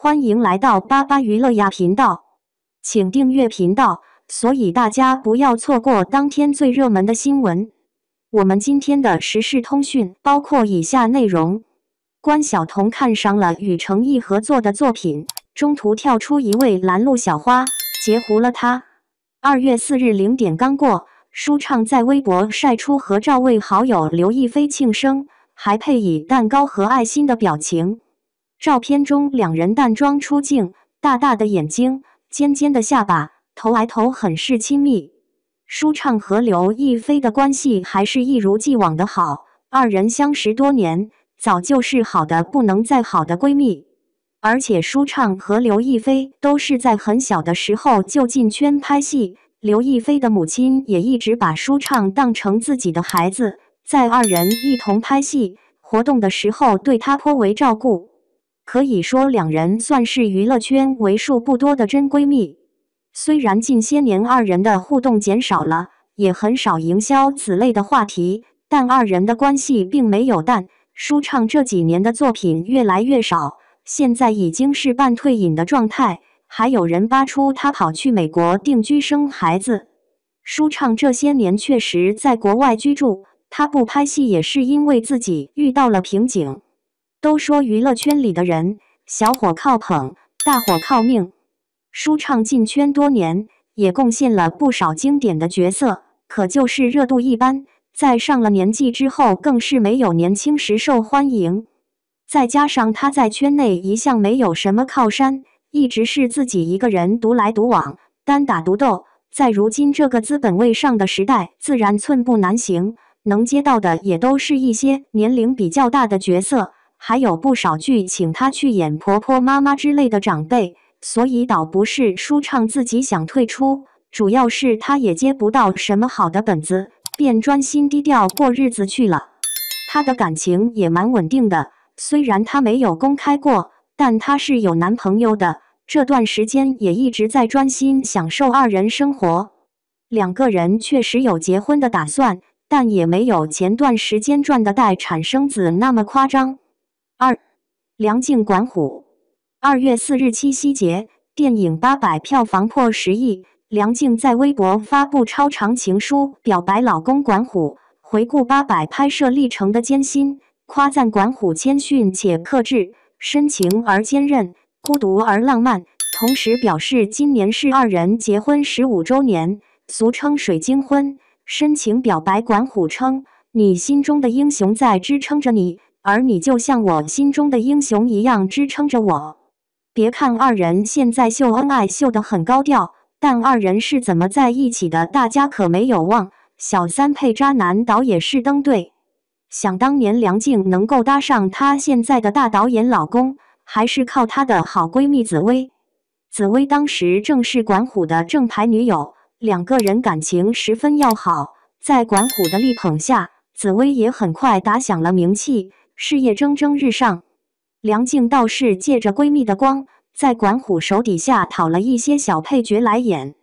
欢迎来到巴巴娱乐呀频道，请订阅频道，所以大家不要错过当天最热门的新闻。我们今天的时事通讯包括以下内容：关晓彤看上了与程毅合作的作品，中途跳出一位拦路小花，截胡了他。2月4日0点刚过，舒畅在微博晒出合照为好友刘亦菲庆生，还配以蛋糕和爱心的表情。照片中两人淡妆出镜，大大的眼睛，尖尖的下巴，头挨头很是亲密。舒畅和刘亦菲的关系还是一如既往的好，二人相识多年，早就是好的不能再好的闺蜜。而且舒畅和刘亦菲都是在很小的时候就进圈拍戏，刘亦菲的母亲也一直把舒畅当成自己的孩子，在二人一同拍戏活动的时候对她颇为照顾。可以说两人算是娱乐圈为数不多的真闺蜜。虽然近些年二人的互动减少了，也很少营销此类的话题，但二人的关系并没有淡。舒畅这几年的作品越来越少，现在已经是半退隐的状态，还有人扒出他跑去美国定居生孩子。舒畅这些年确实在国外居住，他不拍戏也是因为自己遇到了瓶颈。都说娱乐圈里的人，小火靠捧，大火靠命。舒畅进圈多年，也贡献了不少经典的角色，可就是热度一般，在上了年纪之后更是没有年轻时受欢迎。再加上他在圈内一向没有什么靠山，一直是自己一个人独来独往，单打独斗，在如今这个资本位上的时代，自然寸步难行，能接到的也都是一些年龄比较大的角色。还有不少剧请他去演婆婆妈妈之类的长辈，所以倒不是舒畅自己想退出，主要是他也接不到什么好的本子，便专心低调过日子去了。他的感情也蛮稳定的，虽然他没有公开过，但他是有男朋友的，这段时间也一直在专心享受二人生活。两个人确实有结婚的打算，但也没有前段时间赚的待产生子那么夸张。2. 梁静管虎。2月4日七夕节，电影800票房破10亿，梁静在微博发布超长情书，表白老公管虎，回顾800拍摄历程的艰辛，夸赞管虎谦逊且克制，深情而坚韧，孤独而浪漫，同时表示今年是二人结婚15周年，俗称水晶婚。深情表白管虎称：“你心中的英雄在支撑着你。”而你就像我心中的英雄一样支撑着我。别看二人现在秀恩爱秀得很高调，但二人是怎么在一起的，大家可没有忘。小三配渣男倒也是登对。想当年梁静能够搭上她现在的大导演老公，还是靠她的好闺蜜紫薇。紫薇当时正是管虎的正牌女友，两个人感情十分要好，在管虎的力捧下，紫薇也很快打响了名气。事业蒸蒸日上，梁静倒是借着闺蜜的光，在管虎手底下讨了一些小配角来演。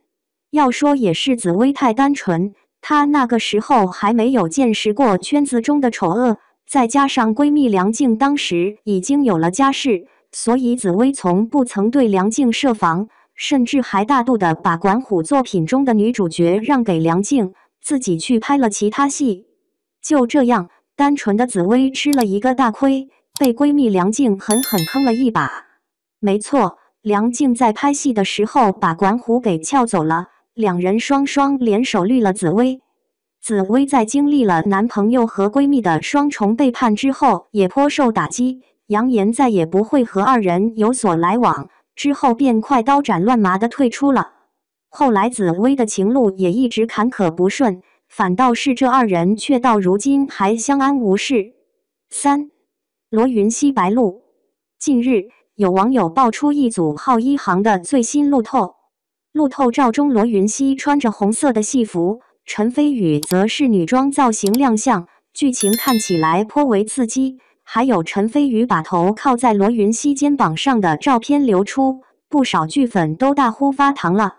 要说也是紫薇太单纯，她那个时候还没有见识过圈子中的丑恶，再加上闺蜜梁静当时已经有了家室，所以紫薇从不曾对梁静设防，甚至还大度地把管虎作品中的女主角让给梁静，自己去拍了其他戏。就这样，单纯的紫薇吃了一个大亏，被闺蜜梁静狠狠坑了一把。没错，梁静在拍戏的时候把管虎给撬走了，两人双联手绿了紫薇。紫薇在经历了男朋友和闺蜜的双重背叛之后，也颇受打击，扬言再也不会和二人有所来往，之后便快刀斩乱麻的退出了。后来紫薇的情路也一直坎坷不顺，反倒是这二人却到如今还相安无事。3. 罗云熙白鹿。近日，有网友爆出一组浩一航的最新路透。路透照中，罗云熙穿着红色的戏服，陈飞宇则是女装造型亮相，剧情看起来颇为刺激。还有陈飞宇把头靠在罗云熙肩膀上的照片流出，不少剧粉都大呼发糖了。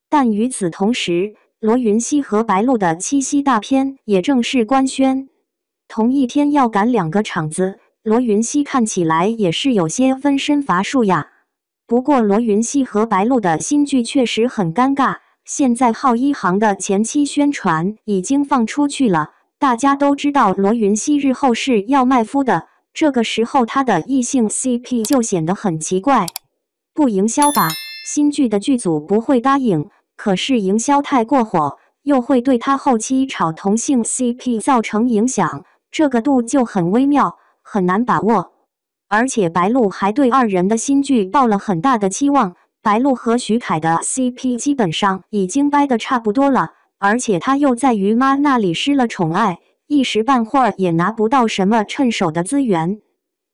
但与此同时，罗云熙和白鹿的七夕大片也正式官宣，同一天要赶2个场子，罗云熙看起来也是有些分身乏术呀。不过罗云熙和白鹿的新剧确实很尴尬，现在浩一航的前期宣传已经放出去了，大家都知道罗云熙日后是要卖夫的，这个时候他的异性 CP 就显得很奇怪。不营销吧，新剧的剧组不会答应，可是营销太过火，又会对他后期炒同性 CP 造成影响，这个度就很微妙，很难把握。而且白鹿还对二人的新剧抱了很大的期望，白鹿和徐凯的 CP 基本上已经掰得差不多了，而且他又在于妈那里失了宠爱，一时半会儿也拿不到什么趁手的资源。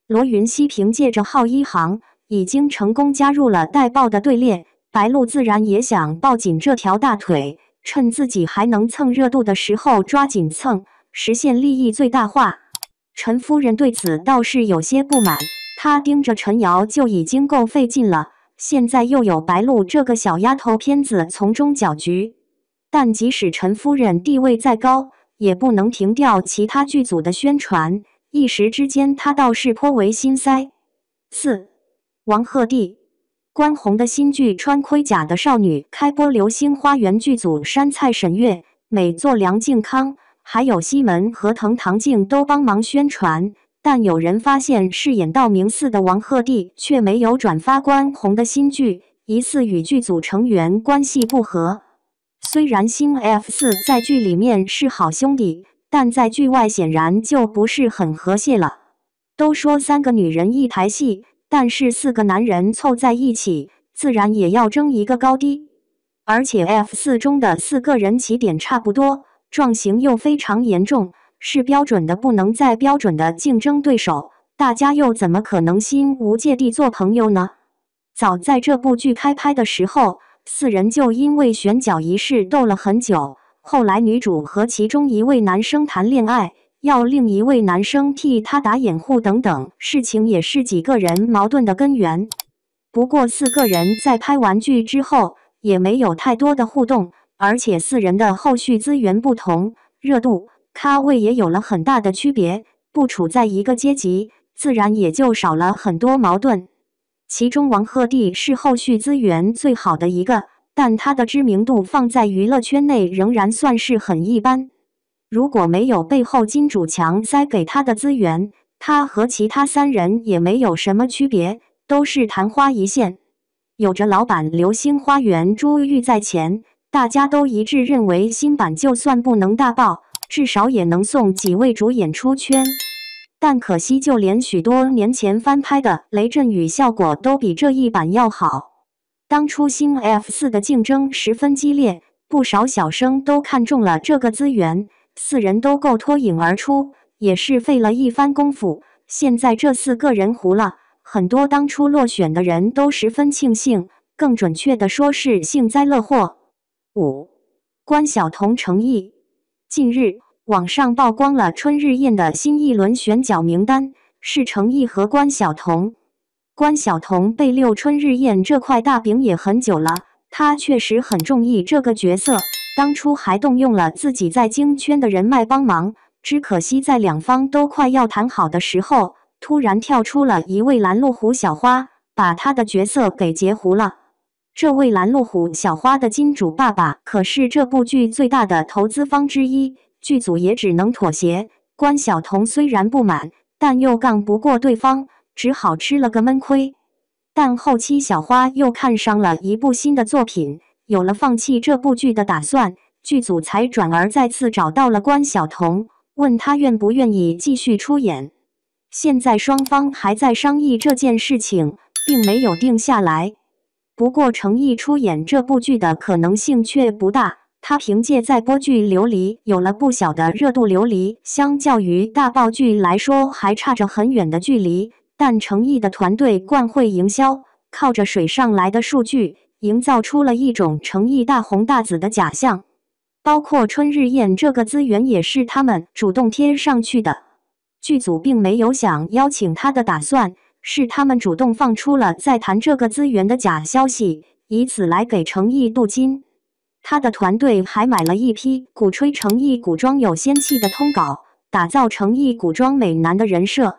罗云熙凭借着浩一航已经成功加入了带爆的队列，白鹿自然也想抱紧这条大腿，趁自己还能蹭热度的时候抓紧蹭，实现利益最大化。陈夫人对此倒是有些不满，她盯着陈瑶就已经够费劲了，现在又有白鹿这个小丫头片子从中搅局。但即使陈夫人地位再高，也不能停掉其他剧组的宣传，一时之间她倒是颇为心塞。4. 王鹤棣，关宏的新剧《穿盔甲的少女》开播，流星花园剧组山菜沈月、美作梁靖康还有西门和藤堂静都帮忙宣传，但有人发现饰演道明寺的王鹤棣却没有转发关宏的新剧，疑似与剧组成员关系不和。虽然新 F4 在剧里面是好兄弟，但在剧外显然就不是很和谐了。都说3个女人一台戏，但是4个男人凑在一起，自然也要争一个高低。而且 F4 中的4个人起点差不多，状形又非常严重，是标准的不能再标准的竞争对手，大家又怎么可能心无芥蒂做朋友呢？早在这部剧开拍的时候，4人就因为选角一事斗了很久，后来女主和其中一位男生谈恋爱，要另一位男生替她打掩护等等，事情也是几个人矛盾的根源。不过4个人在拍完剧之后也没有太多的互动，而且4人的后续资源不同，热度、咖位也有了很大的区别，不处在一个阶级，自然也就少了很多矛盾。其中王鹤棣是后续资源最好的一个，但他的知名度放在娱乐圈内仍然算是很一般。如果没有背后金主强塞给他的资源，他和其他3人也没有什么区别，都是昙花一现。有着老版流星花园珠玉在前，大家都一致认为新版就算不能大爆，至少也能送几位主演出圈。但可惜就连许多年前翻拍的《雷震宇》效果都比这一版要好。当初新 F4 的竞争十分激烈，不少小生都看中了这个资源，4人都够脱颖而出，也是费了一番功夫。现在这4个人糊了，很多当初落选的人都十分庆幸，更准确的说是幸灾乐祸。5. 关晓彤诚意，近日网上曝光了春日宴的新一轮选角名单，是程毅和关晓彤。关晓彤被溜春日宴这块大饼也很久了，她确实很中意这个角色，当初还动用了自己在京圈的人脉帮忙，只可惜在两方都快要谈好的时候，突然跳出了一位拦路虎小花，把她的角色给截胡了。这位拦路虎小花的金主爸爸可是这部剧最大的投资方之一，剧组也只能妥协。关晓彤虽然不满，但又杠不过对方，只好吃了个闷亏。但后期小花又看上了一部新的作品，有了放弃这部剧的打算，剧组才转而再次找到了关晓彤，问她愿不愿意继续出演。现在双方还在商议这件事情，并没有定下来。不过程毅出演这部剧的可能性却不大，他凭借在播剧《琉璃》有了不小的热度，《琉璃》相较于大爆剧来说还差着很远的距离，但程毅的团队惯会营销，靠着水上来的数据，营造出了一种程毅大红大紫的假象。包括春日宴这个资源也是他们主动贴上去的，剧组并没有想邀请他的打算，是他们主动放出了在谈这个资源的假消息，以此来给程毅镀金。他的团队还买了一批鼓吹程毅古装有仙气的通稿，打造程毅古装美男的人设。